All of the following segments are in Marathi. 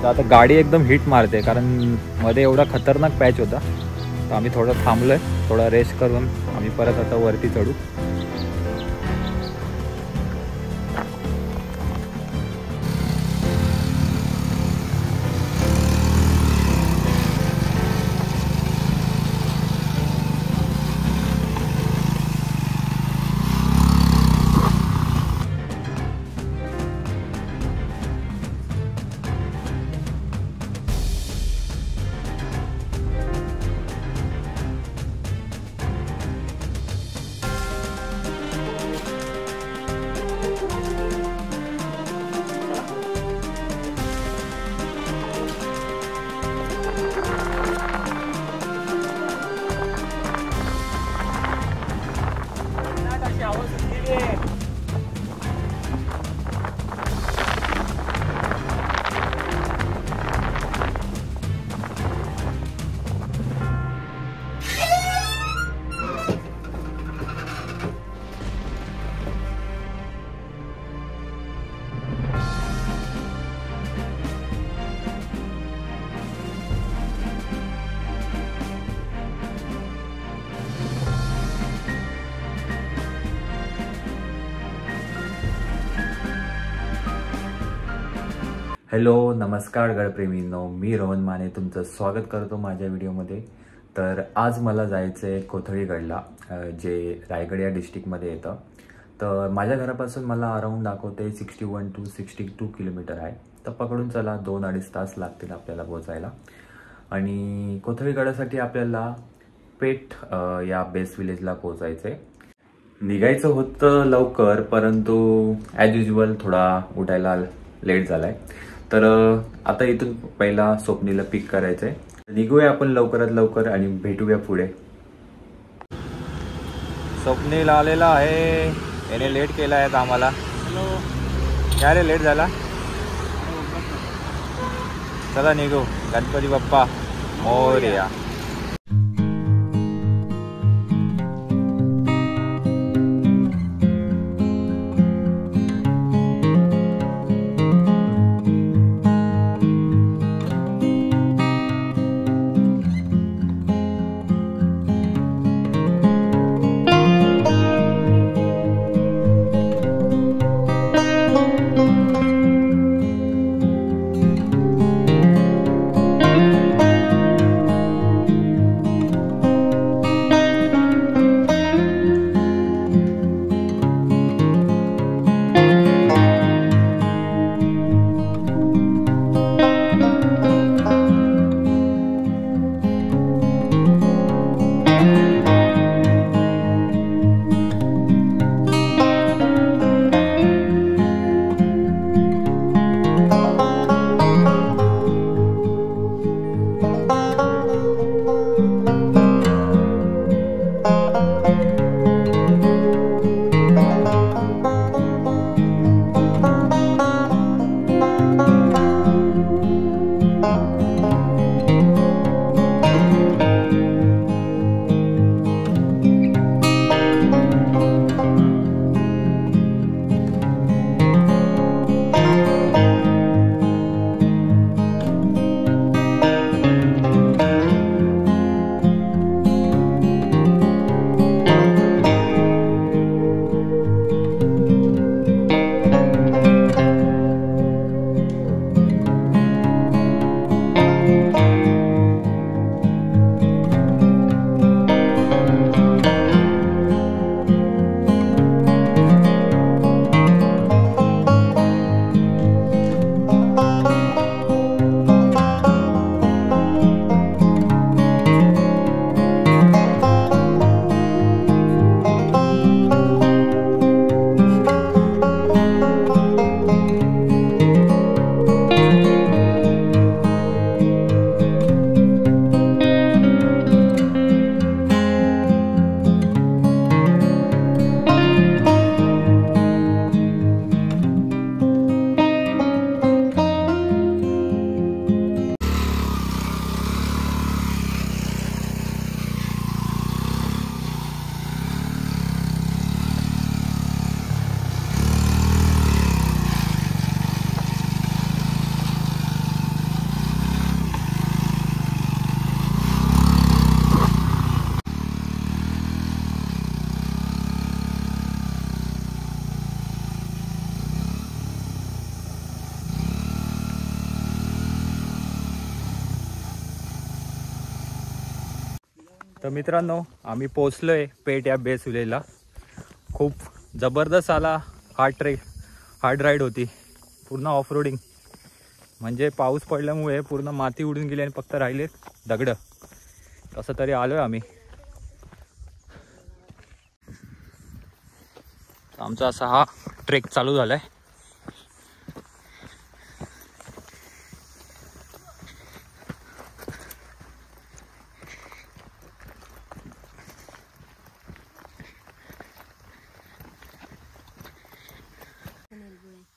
आता गाडी एकदम हिट मारते कारण मध्ये एवढा खतरनाक पॅच होता. तर आम्ही थोडं थांबलोय, थोडा रेस्ट करून आम्ही परत आता वरती चढू. हॅलो नमस्कार गडप्रेमींनो, मी रोहन माने तुमचं स्वागत करतो माझ्या व्हिडिओमध्ये. तर आज मला जायचं आहे कोथळीगडला, जे रायगड या डिस्ट्रिक्टमध्ये येतं. तर माझ्या घरापासून मला अराऊंड दाखवते 61 to 62 किलोमीटर आहे. तर पकडून चला 2-2.5 तास लागतील आपल्याला पोहोचायला. आणि कोथळीगडासाठी आपल्याला पेठ या बेस विलेजला पोहोचायचं आहे. निघायचं होतं लवकर, परंतु ॲज युजल थोडा उठायला लेट झालाय. तर आता इथून पहिला स्वप्नीला पिक करायचंय. निघूया आपण लवकरात लवकर आणि भेटूया पुढे. स्वप्नील आलेला आहे, याने लेट केला आहे आम्हाला. काय रे लेट झाला? चला निघू. गणपती बाप्पा मोरया. तर मित्रांनो आम्ही पोचलोय पेठ या बेस विलेजला. खूप जबरदस्त आला हार्ड राईड होती, पूर्ण ऑफ रोडिंग. म्हणजे पाऊस पडल्यामुळे पूर्ण माती उडून गेली आणि फक्त राहिले दगड. तसं तरी आलोय आम्ही. आमचा असा हा ट्रेक चालू झालाय.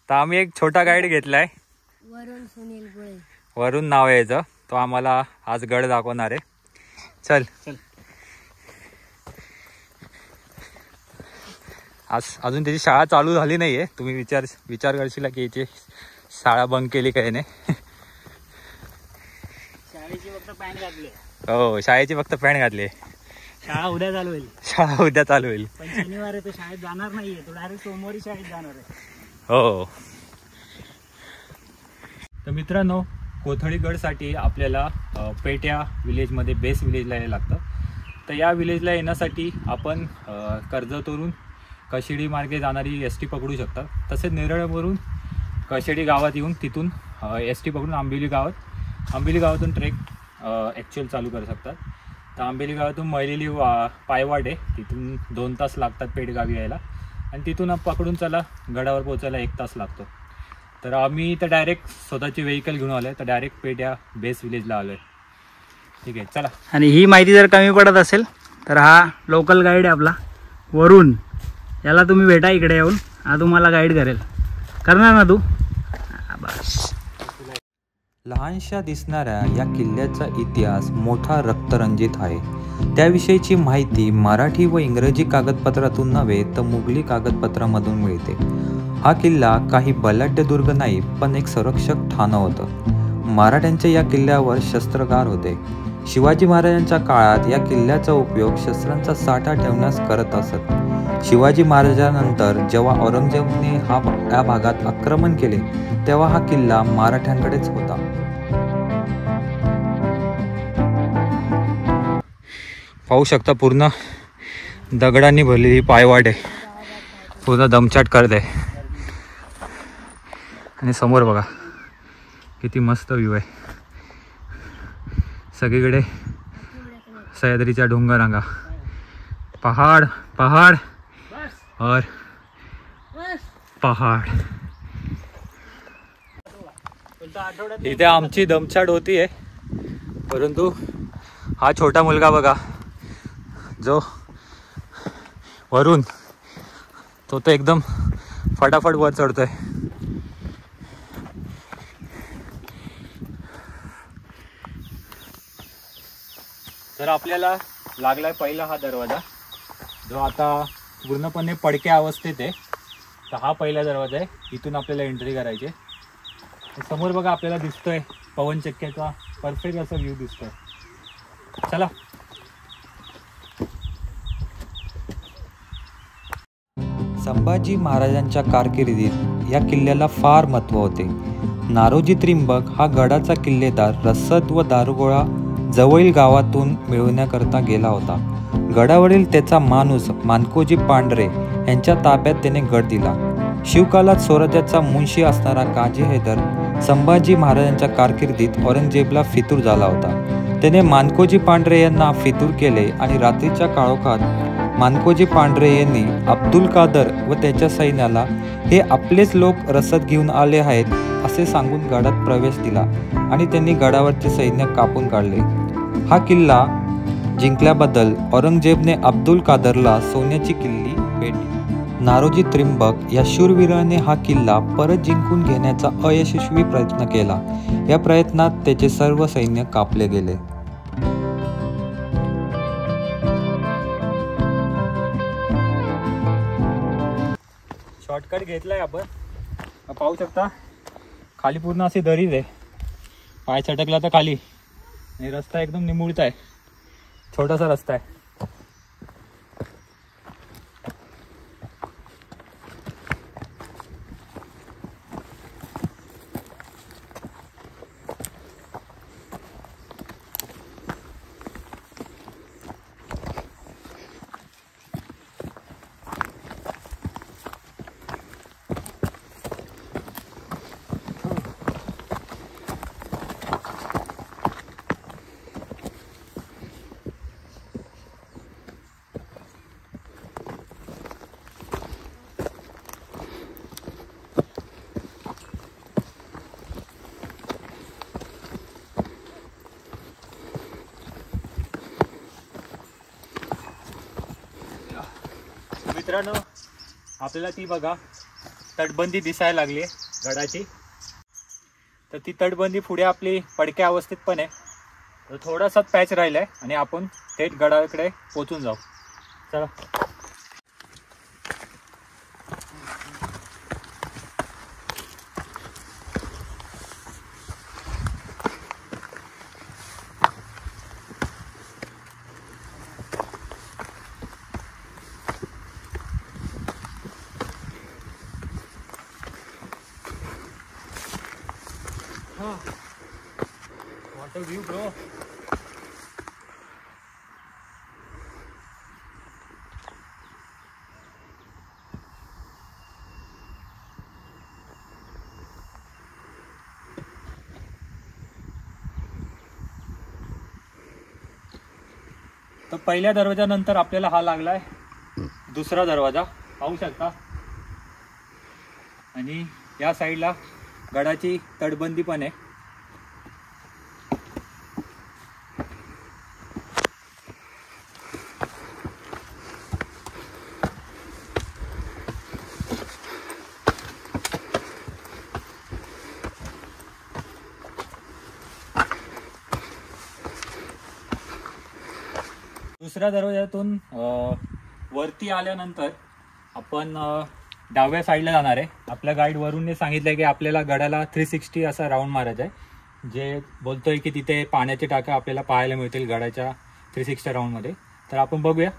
तर आम्ही एक छोटा गाईड घेतलाय, वरुण सुनील गुळे. वरून नाव आहे याचं. तो आम्हाला आज गड दाखवणार आहे. चल चल. आज अजून त्याची शाळा चालू झाली नाहीये. तुम्ही विचार करशील की याची शाळा बंक केली काय नाही. शाळेची फक्त पॅन्ट घातली. हो, शाळेची फक्त पॅन्ट घातली. शाळा उद्या चालू होईल. शाळा उद्या चालू होईल. पण शनिवार आहे तो शाळेत जाणार नाहीये. तो डायरेक्ट सोमवारी शाळेत जाणार आहे. हो. तर मित्रांनो, कोथळीगडसाठी आपल्याला पेठ या विलेजमध्ये बेस विलेजला यायला लागतं. तर या विलेजला येण्यासाठी आपण कर्जतवरून कशिडी मार्गे जाणारी ST पकडू शकता. तसेच नेरळवरून कशिडी गावात येऊन तिथून ST पकडून आंबिवली गावातून ट्रेक ॲक्च्युअल चालू करू शकतात. तर आंबिवली गावातून मैलेली पायवाट आहे, तिथून 2 तास लागतात पेठगावी यायला. आणि तिथून पकडून चला गडावर पोचायला 1 तास लागतो. तर आम्ही तर डायरेक्ट स्वतःची व्हेकल घेऊन आलो आहे. तर डायरेक्ट पेठ या बेस विलेजला आलो आहे. ठीक आहे, चला. आणि ही माहिती जर कमी पडत असेल तर हा लोकल गाईड आहे आपला वरुण. याला तुम्ही भेटा इकडे येऊन, हा तुम्हाला गाईड करेल. करणार ना तू? बस. लहानशा दिसणाऱ्या या किल्ल्याचा इतिहास मोठा रक्तरंजित आहे. त्याविषयीची माहिती मराठी व इंग्रजी कागदपत्रातून नव्हे तर मुघली कागदपत्रामधून मिळते. हा किल्ला काही बलाढ्य दुर्ग नाही, पण एक संरक्षक ठाणं होतं. मराठ्यांच्या या किल्ल्यावर शस्त्रागार होते. शिवाजी महाराजांच्या काळात या किल्ल्याचा उपयोग शस्त्रांचा साठा ठेवण्यास करत असत. शिवाजी महाराजांनंतर जेव्हा औरंगजेबने या भागात आक्रमण केले तेव्हा हा किल्ला मराठ्यांकडेच होता. पाहू शकता पूर्ण दगडांनी भरलेली पायवाट आहे, पूर्ण दमछाट करत आहे. आणि समोर बघा किती मस्त व्ह्यू आहे. सगळीकडे सह्याद्रीच्या डोंगररांगा, पहाड पहाड और पहाड. इथे आमची दमछाट होती आहे, परंतु हा छोटा मुलगा बघा जो वरून, तो एकदम फटाफट वर चढतोय. तर आपल्याला लागलाय पहिला हा दरवाजा, जो आता पूर्णपणे पडक्या अवस्थेत आहे. तर हा पहिला दरवाजा आहे, इथून आपल्याला एंट्री करायची. समोर बघा आपल्याला दिसतोय पवनचक्क्याचा परफेक्ट असा व्ह्यू दिसतोय. चला. संभाजी महाराजांच्या कारकिर्दीत या किल्ल्याला फार महत्त्व होते. नारोजी त्रिंबक हा गडाचा किल्लेदार रसद व दारुगोळा जवळील गावातून मिळवण्याकरता गेला होता. गडावरील त्याचा माणूस मानकोजी पांढरे यांच्या ताब्यात त्याने गड दिला. शिवकालात स्वराज्याचा मुंशी असणारा काजी हैदर संभाजी महाराजांच्या कारकिर्दीत औरंगजेबला फितूर झाला होता. त्याने मानकोजी पांढरे यांना फितूर केले आणि रात्रीच्या काळोखात मानकोजी पांढरे यांनी अब्दुल कादर व त्याच्या सैन्याला हे आपलेच लोक रसद घेऊन आले आहेत असे सांगून गडात प्रवेश दिला आणि त्यांनी गडावरचे सैन्य कापून काढले. हा किल्ला जिंकल्याबद्दल औरंगजेबने अब्दुल कादरला सोन्याची किल्ली भेट दिली. नारोजी त्रिंबक या शूरवीराने हा किल्ला परत जिंकून घेण्याचा अयशस्वी प्रयत्न केला. या प्रयत्नात त्याचे सर्व सैन्य कापले गेले. शॉर्टकट घेतलाय आपण, पाहू शकता खाली पूर्ण अशी दरीच आहे. पाय छटकला तर खाली, आणि रस्ता एकदम निमुळता आहे, छोटासा रस्ता आहे. मित्रांनो आपल्याला ती बघा तटबंदी दिसायला लागली आहे गडाची. तर ती तटबंदी पुढे आपली पडक्या अवस्थेत पण आहे. तर थोडासाच पॅच राहिला आहे आणि आपण थेट गडाकडे पोचून जाऊ. चला. What a view, bro. तर पहिल्या दरवाजानंतर आपल्याला हा लागलाय दुसरा दरवाजा, पाहू शकता. आणि या साईडला गडाची तटबंदी पण आहे. दुसऱ्या दरवाजातून वरती आल्यानंतर आपण डाव्या साईडला जाणार आहे. आपल्या गाईड वरूनने सांगितलंय की आपल्याला गडाला 360 असा राऊंड मारायचा आहे. जे बोलतोय की तिथे पाण्याचे टाके आपल्याला पाहायला मिळतील गडाच्या 360 राऊंडमध्ये. तर आपण बघूया.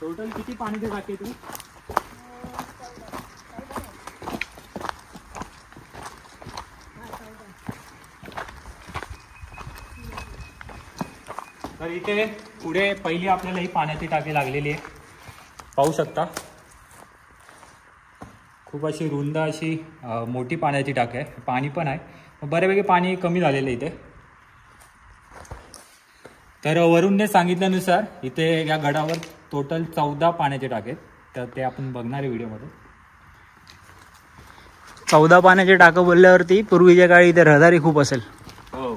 टोटल किती पाण्याचे टाके तू? तर इथे पुढे पहिली आपल्याला ही पाण्याची टाकी लागलेली आहे, पाहू शकता. खूप अशी रुंद अशी मोठी पाण्याची टाकी आहे. पाणी पण आहे, बऱ्यापैकी पाणी कमी झालेलं आहे इथे. तर वरूनने सांगितल्यानुसार इथे या गडावर टोटल 14 पाण्याचे टाके आहेत. तर ते आपण बघणार आहे व्हिडिओमध्ये. 14 पाण्याचे टाकं बोलल्यावरती पूर्वीच्या काळी इथे रहदारी खूप असेल. हो,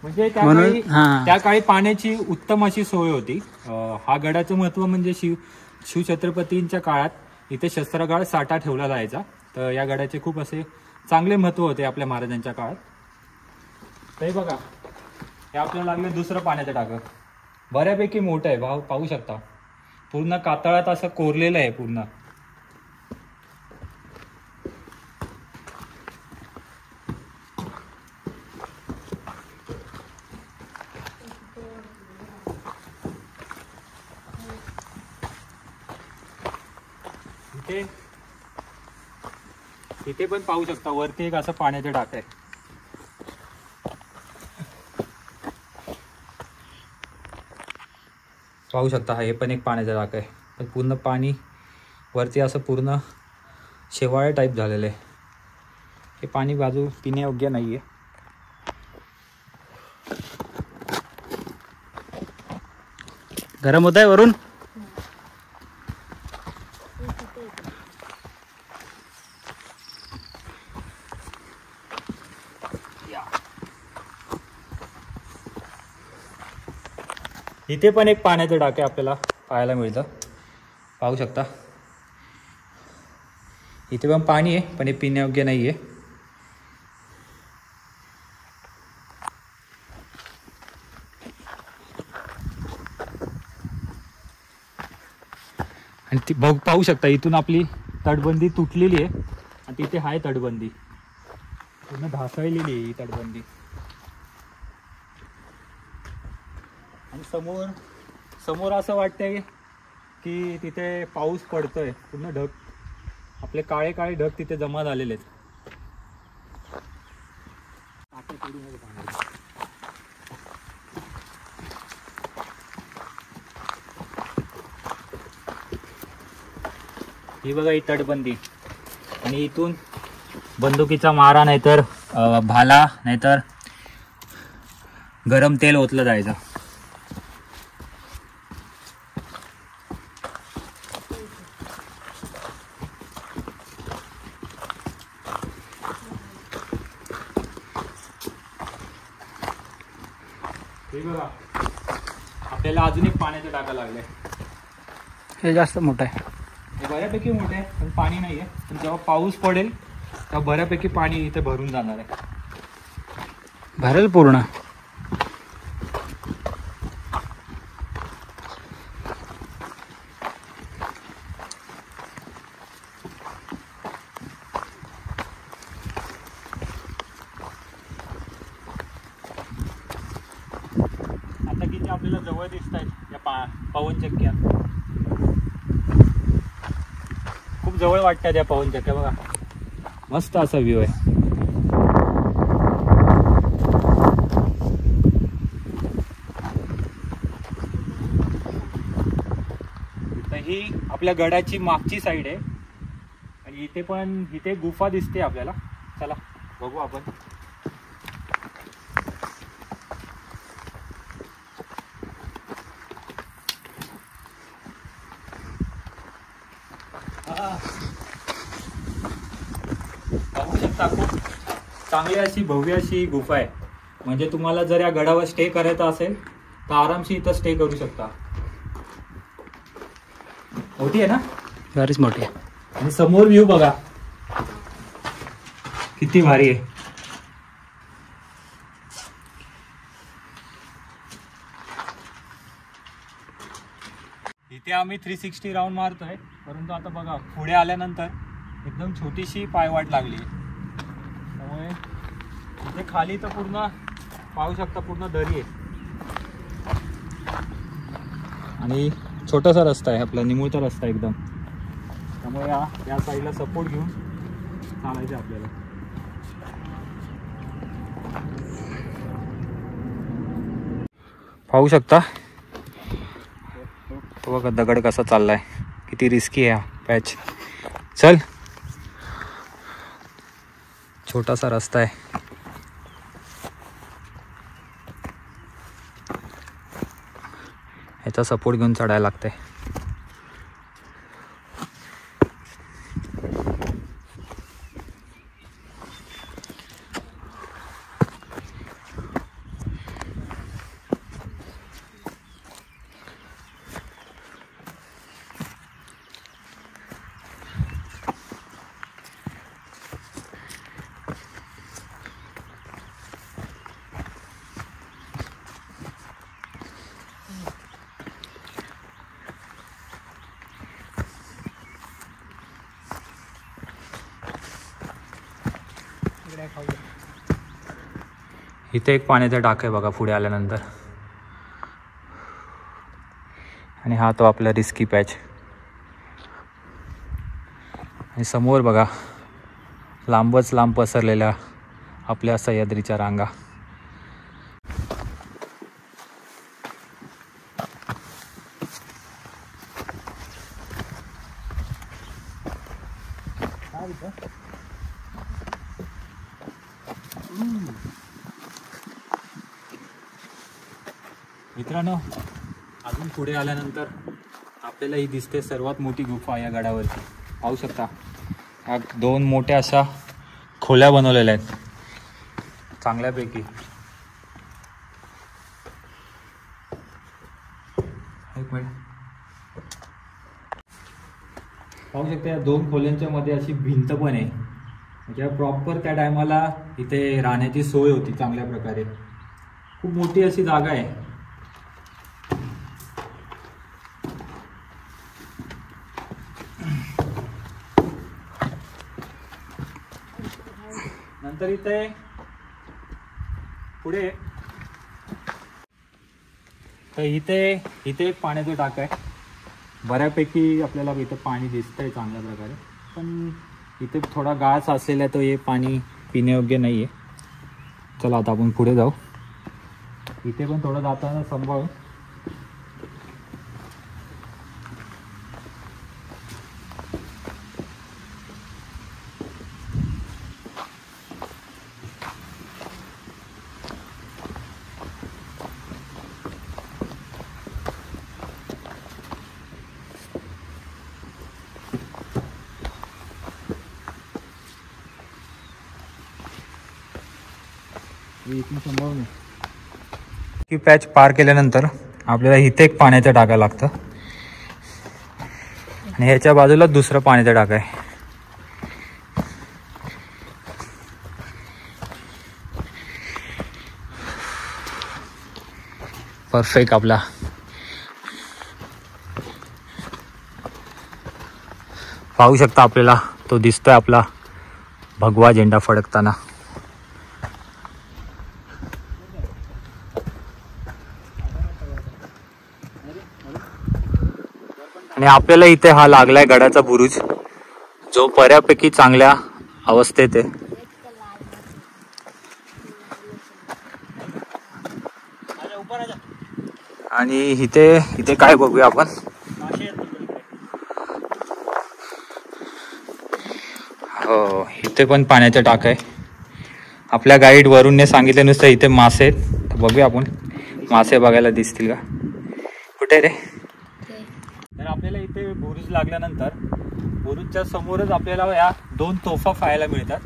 म्हणजे त्या काळी पाण्याची उत्तम अशी सोय होती. हा गडाचं महत्व म्हणजे शिवछत्रपतींच्या काळात इथे शस्त्रागार साठा ठेवला जायचा. तर या गडाचे खूप असे चांगले महत्व होते आपल्या महाराजांच्या काळात. ते बघा, हे आपल्याला लागले दुसरं पाण्याचं टाकं. बऱ्यापैकी मोठं आहे, पाहू शकता. पूर्ण कातळात असं कोरलेलं आहे पूर्ण. इथे पण पाहू शकता वरती एक असं पाण्याचं टाक आहे. पाहू शकता, हे पण एक पाण्याचा टाक आहे. पण पूर्ण पाणी वरती असं पूर्ण शेवाळे टाईप झालेलं आहे. हे पाणी बाजू पिण्यायोग्य नाही आहे. गरम होत आहे वरून. इथे पण एक पाण्याचं टाके आपल्याला पाहायला मिळतं, पाहू शकता. इथे पण पाणी आहे, पण हे पिण्यायोग्य नाही आहे. आणि ती पाहू शकता इथून आपली तटबंदी तुटलेली आहे आणि तिथे आहे तटबंदी पूर्ण ढासळलेली आहे ही तटबंदी. आणि समोर असं वाटतंय की तिथे पाऊस पडतोय. पूर्ण ढग, आपले काळे काळे ढग तिथे जमा झालेले आहेत. ही बघा ही तटबंदी. आणि इथून बंदुकीचा मारा नाहीतर भाला नाहीतर गरम तेल ओतलं जायचं. बघा आपल्याला अजून एक पाण्याचा टाका लागलाय. हे जास्त मोठं आहे. हे बऱ्यापैकी मोठे आहे पण पाणी नाही आहे. पण जेव्हा पाऊस पडेल तेव्हा बऱ्यापैकी पाणी इथे भरून जाणार आहे. भरेल पूर्ण. आता किती आपल्याला जवळ दिसत आहेत या पवनचक्क्या. खूप जवळ वाटतात या पवनचक्क्या. बघा मस्त असा व्ह्यू आहे. तर ही आपल्या गडाची मागची साईड आहे आणि इथे गुफा दिसते आपल्याला. चला बघू आपण. बघू शकता खूप चांगली अशी भव्य अशी गुफा आहे. म्हणजे तुम्हाला जर या गडावर स्टे करायचा असेल तर आरामशी इथं स्टे करू शकता. मोठी आहे ना. बरीच मोठी आहे. आणि समोर व्ह्यू बघा किती भारी आहे. इथे आम्ही 360 राऊंड मारतोय. परंतु आता बघा पुढे आल्यानंतर एकदम छोटीशी पायवाट लागली. त्यामुळे इथे खाली तर पूर्ण पाहू शकता पूर्ण दरी आहे आणि छोटासा रस्ता आहे आपला, निमुळता रस्ता एकदम. त्यामुळे या साईडला सपोर्ट घेऊन चालायचं आपल्याला. पाहू शकता तो बघा दगड कसा चाललाय. किती रिस्की आहे हा पॅच. चल छोटासा रस्ता आहे. ह्याचा सपोर्ट घेऊन चढायला लागतंय. इथे एक पाण्याचा टाक आहे बघा पुढे आल्यानंतर. आणि हा तो आपला रिस्की पॅच. आणि समोर बघा लांबच लांब पसरलेल्या आपल्या सह्याद्रीच्या रांगा. मित्रांनो अजून पुढे आल्यानंतर आपल्याला ही दिसते सर्वात मोठी गुफा या गडावरची. पाहू शकता या 2 मोठ्या अशा खोल्या बनवलेल्या आहेत चांगल्यापैकी. एक मिनिट. पाहू शकता या 2 खोल्यांच्या मध्ये अशी भिंत पण आहे. म्हणजे प्रॉपर त्या टायमाला इथे राहण्याची सोय होती चांगल्या प्रकारे. खूप मोठी अशी जागा आहे. नंतर इथे पुढे तर इथे एक पाण्याचं टाक आहे. बऱ्यापैकी आपल्याला इथं पाणी दिसतंय चांगल्या प्रकारे. पण इथे थोडा गाळ साचलेला आहे तर हे पाणी पिण्यायोग्य नाही आहे. चला आता आपण पुढे जाऊ. इथे पण थोडं जाताना सांभाळून. की पॅच पार केल्यानंतर आपल्याला इथे एक पाण्याचा टाका लागतं आणि ह्याच्या बाजूला दुसरं पाण्याचा टाका आहे. परफेक्ट आपला पाहू शकता आपल्याला तो दिसतोय आपला भगवा झेंडा फडकताना. आणि आपल्याला इथे हा लागलाय गडाचा बुरुज, जो बऱ्यापैकी चांगल्या अवस्थेत आहे. आणि इथे काय बघूया आपण. हो, इथे पण पाण्याचा टाक आहे. आपल्या गाईड वरूनने सांगितलं नुसतं इथे मासे आहेत. तर बघूया आपण मासे बघायला दिसतील का. कुठे रे. तर आपल्याला इथे बुरुज लागल्यानंतर बुरुजच्या समोरच आपल्याला या 2 तोफा पाहायला मिळतात.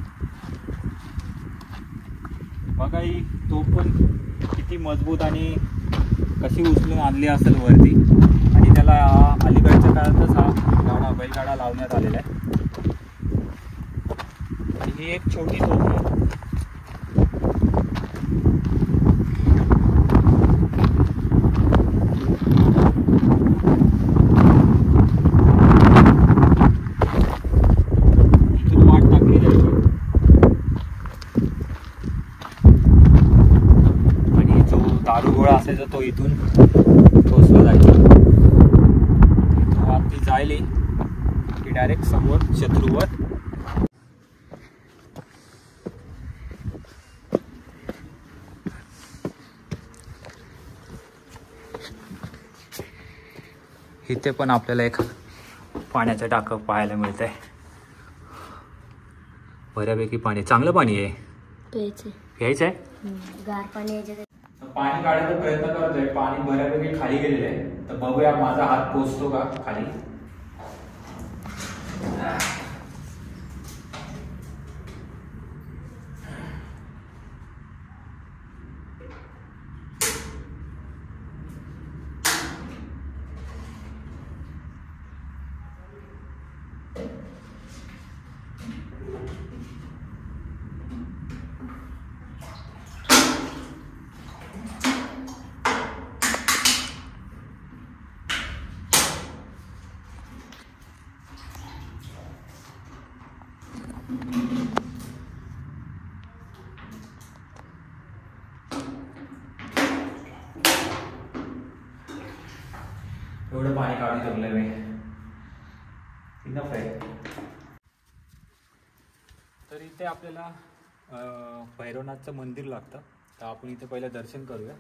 बघा ही तोफ पण किती मजबूत आणि कशी उचलून आणली असेल वरती. आणि त्याला अलीकडच्या काळातच हा बैलगाडा लावण्यात आलेला आहे. आणि ही एक छोटी तोफ आहे. दारुगोळा असायचा तो इथून टोचला जायचा. तो आती जायले की डायरेक्ट समोर शत्रूवर. इथे पण आपल्याला एक पाण्याचं टाकं पाहायला मिळत आहे. बऱ्यापैकी पाणी, चांगलं पाणी आहे. प्यायचं आहे. गार पाणी पाणी काढायचा प्रयत्न करतोय. पाणी बऱ्यापैकी खाली गेलेलं आहे. तर बघूया माझा हात पोचतो का खाली. एवढं पाणी काढून ठेवलंय मी. इनफ आहे. तर इथे आपल्याला भैरवनाथचं मंदिर लागतं. तर आपण इथे पहिलं दर्शन करूया.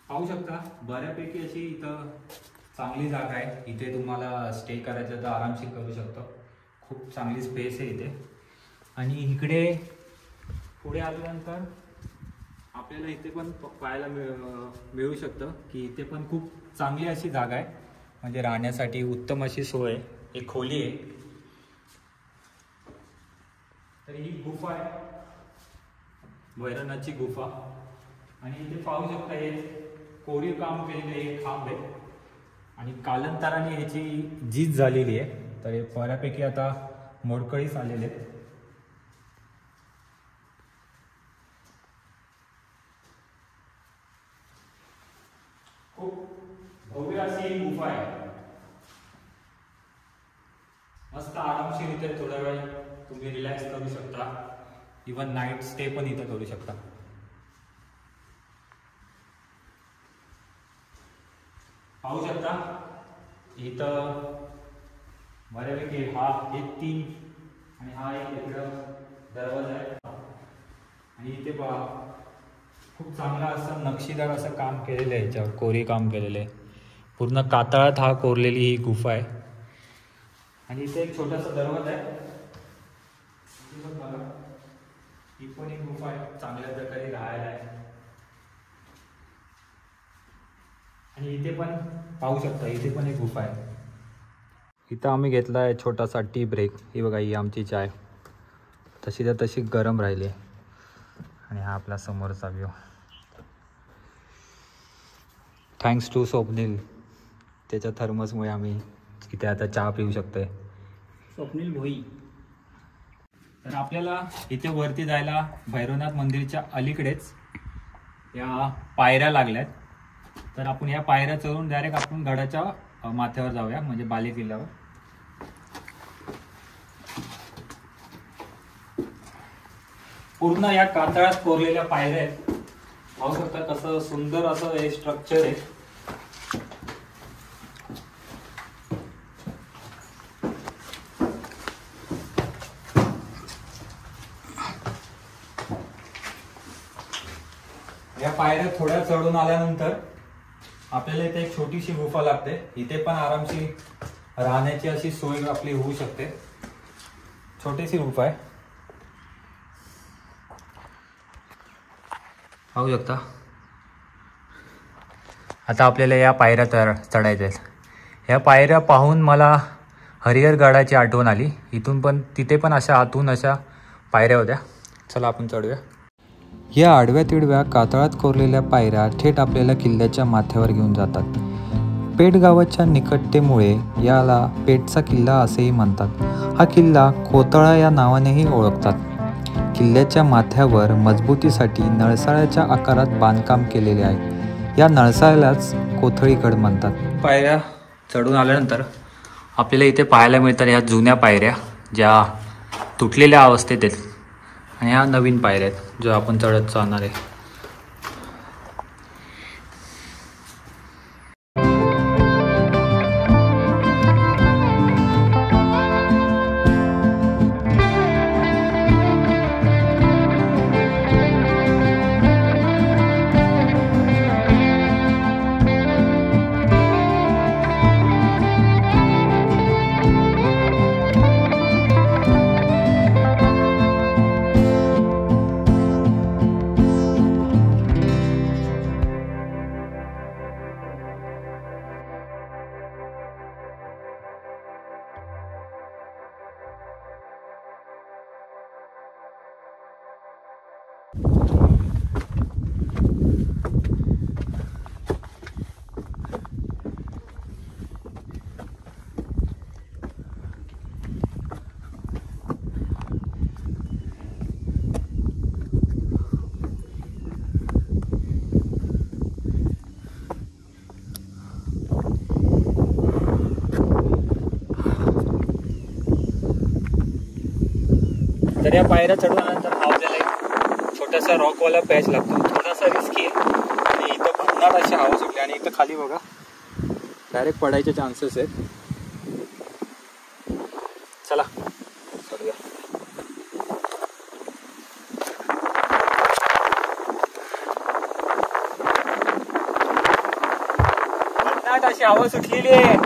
पाहू शकता बऱ्यापैकी अशी इथं चांगली जागा आहे. इथे तुम्हाला स्टे करायचं तर आरामशीर करू शकतो. खूप चांगली स्पेस आहे इथे. आणि इकडे पुढे आल्यानंतर आपल्याला इथे पण पाहायला मिळू शकतं की इथे पण खूप चांगली अशी जागा आहे. म्हणजे राहण्यासाठी उत्तम अशी सोय आहे. एक खोली आहे. तर ही गुफा आहे, भैरवनाथची गुफा. आणि इथे पाहू शकता हे कोरीव काम केलेले एक खांब आहे. आणि कालांतराने ह्याची झीज झालेली आहे. तर हे बऱ्यापैकी आता मोडकळीस आलेले आहेत. खूप भव्य अशी ही गुफा आहे. मस्त आरामशीर इथे थोडा वेळ तुम्ही रिलॅक्स करू शकता. इवन नाईट स्टे पण इथे करू शकता. पाहू शकता इथं बऱ्यापैकी हा एक 3 आणि हा एक इकडं दरवाजा आहे. आणि इथे पहा खूप चांगला असं नक्षीदार असं काम केलेलं आहे. याच्यावर कोरीव काम केलेलं आहे. पूर्ण कातळात हा कोरलेली ही गुफा आहे. आणि इथे एक छोटासा दरवाजा आहे. ही पण एक गुफा आहे. चांगल्या प्रकारे राहायला आहे. आणि इथे पण पाहू शकता, इथे पण एक गुफा आहे. इथं आम्ही घेतला आहे छोटासा टी ब्रेक. ही बघा, ही आमची चाय तशी तर तशी गरम राहिली आहे. आणि हा आपला समोरचा व्ह्यू. थँक्स टू स्वप्नील, त्याच्या थर्मसमुळे आम्ही इथे आता चहा पिऊ शकतोय. स्वप्नील भोई. तर आपल्याला इथे वरती जायला भैरवनाथ मंदिरच्या अलीकडेच या पायऱ्या लागल्यात. तर आपण या पायऱ्या चढून डायरेक्ट आपण गडाच्या माथ्यावर जाऊया, म्हणजे बाले किल्ल्यावर. पूर्ण या कातळात कोरलेल्या पायऱ्या आहेत. पाहू शकता कसं सुंदर असं हे स्ट्रक्चर आहे. या पायऱ्या थोड्या चढून आल्यानंतर आपल्याला इथे एक छोटीशी गुफा लागते. इथे पण आरामशी राहण्याची अशी सोय आपली होऊ शकते. छोटीशी गुफा आहे, पाहू शकता. आता आपल्याला या पायऱ्या चढायच्या आहेत. या पायऱ्या पाहून मला हरिहरगडाची आठवण आली. इथून पण तिथे पण अशा आतून अशा पायऱ्या होत्या. चला आपण चढूया. या आडव्या तिडव्या कातळात कोरलेल्या पायऱ्या थेट आपल्याला किल्ल्याच्या माथ्यावर घेऊन जातात. पेठ गावाच्या निकटतेमुळे याला पेठचा किल्ला असेही म्हणतात. हा किल्ला कोतळा या नावानेही ओळखतात. किल्ल्याच्या माथ्यावर मजबूतीसाठी नळसाळ्याच्या आकारात बांधकाम केलेले आहे. या नळसाळ्यालाच कोथळीगड म्हणतात. पायऱ्या चढून आल्यानंतर आपल्याला इथे पाहायला मिळतात ह्या जुन्या पायऱ्या ज्या तुटलेल्या अवस्थेत आहेत, आणि ह्या नवीन पायऱ्या आहेत जो आपण चढत जाणार आहे. तर या पायऱ्या चढून आल्यानंतर आपल्याला एक छोटासा रॉकवाला पॅच लागतो. थोडासा रिस्की आहे आणि इथं भन्नाट अशी हवा सुटली आणि इथं खाली बघा डायरेक्ट पडायचे चान्सेस आहेत. चला चढूया. भन्नाट अशी हवा सुटलेली आहे.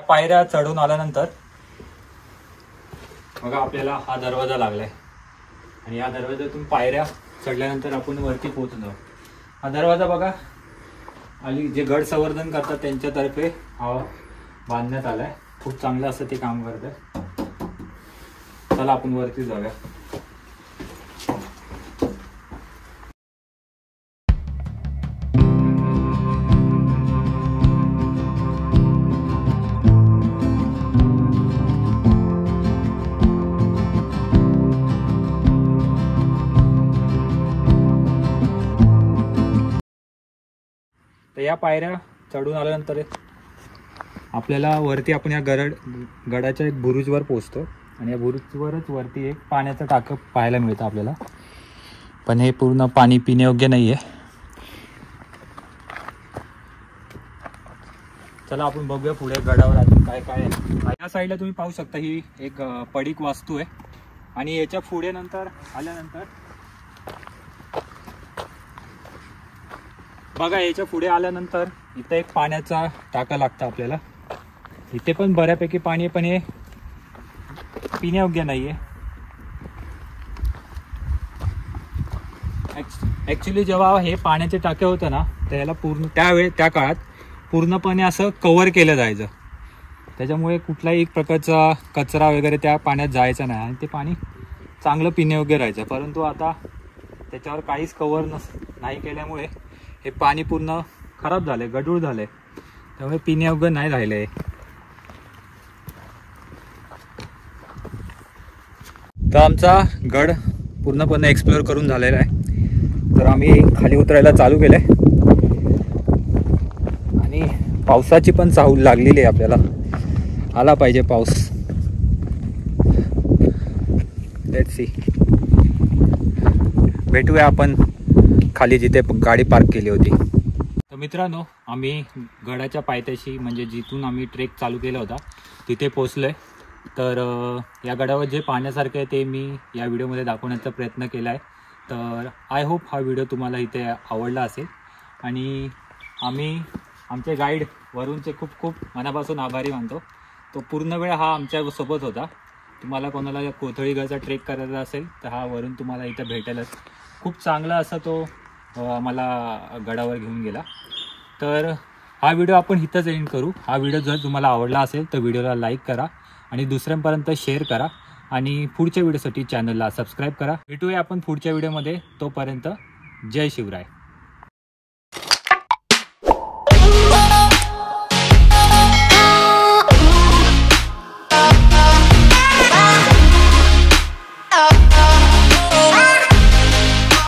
पायऱ्या चढून आल्यानंतर बघा आपल्याला हा दरवाजा लागलाय आणि या दरवाजातून पायऱ्या चढल्यानंतर आपण वरती पोहोचलो. हा दरवाजा बघा आणि जे गड संवर्धन करतात त्यांच्यातर्फे हा बांधण्यात आलाय. खूप चांगलं असं ते काम करतात. चला आपण वरती जाऊया. तर या पायऱ्या चढून आल्यानंतर आपल्याला वरती आपण या गडाच्या एक बुरुजवर पोहोचतो आणि या बुरुजवरच वरती एक पाण्याचं टाकं पाहायला मिळतं आपल्याला. पण हे पूर्ण पाणी पिण्यायोग्य नाही आहे. चला आपण बघूया पुढे गडावर अजून काय काय आहे. या साईडला तुम्ही पाहू शकता ही एक पडीक वास्तू आहे आणि याच्या पुढे नंतर आल्यानंतर बघा याच्या पुढे आल्यानंतर इथं एक पाण्याचा टाका लागतं आपल्याला. इथे पण बऱ्यापैकी पाणी आहे, पण हे पिण्यायोग्य नाही आहे. ॲक्च्युली जेव्हा हे पाण्याचे टाके होतं ना, त्याला त्या काळात पूर्णपणे असं कव्हर केलं जायचं. त्याच्यामुळे कुठलाही एक प्रकारचा कचरा वगैरे त्या पाण्यात जायचा नाही आणि ते पाणी चांगलं पिण्यायोग्य राहायचं. परंतु आता त्याच्यावर काहीच कव्हर नाही केल्यामुळे हे पाणी पूर्ण खराब झालं, गढूळ झालं, त्यामुळे पिण्यायोग्य नाही राहिलं आहे. तर आमचा गड पूर्णपणे एक्सप्लोअर करून झालेला आहे. तर आम्ही खाली उतरायला चालू केलं आहे आणि पावसाची पण चाहूल लागलेली आहे आपल्याला. आला पाहिजे पाऊस. Let's see. भेटूया आपण खाली जिथे गाडी पार्क केली होती. तर मित्रांनो, आम्ही गडाच्या पायथ्याशी म्हणजे जिथून आम्ही ट्रेक चालू केला होता तिथे पोचलो आहे. तर या गडावर जे पाहण्यासारखं आहे ते मी या व्हिडिओमध्ये दाखवण्याचा प्रयत्न केला आहे. तर आय होप हा व्हिडिओ तुम्हाला इथे आवडला असेल. आणि आम्ही आमचे गाईड वरुणचे खूप खूप मनापासून आभारी मानतो. तो पूर्ण वेळ हा आमच्यासोबत होता. तुम्हाला कोणाला कोथळीगडचा ट्रेक करायचा असेल तर हा वरुण तुम्हाला इथं भेटेलच. खूप चांगला असा तो आम्हाला गडावर घेऊन गेला. तर हा व्हिडिओ आपण इथंच एंड करू. हा व्हिडिओ जर तुम्हाला आवडला असेल तर व्हिडिओला लाईक करा आणि दुसऱ्यांपर्यंत शेअर करा आणि पुढच्या व्हिडिओसाठी चॅनलला सबस्क्राईब करा. भेटूया आपण पुढच्या व्हिडिओमध्ये. तोपर्यंत जय शिवराय.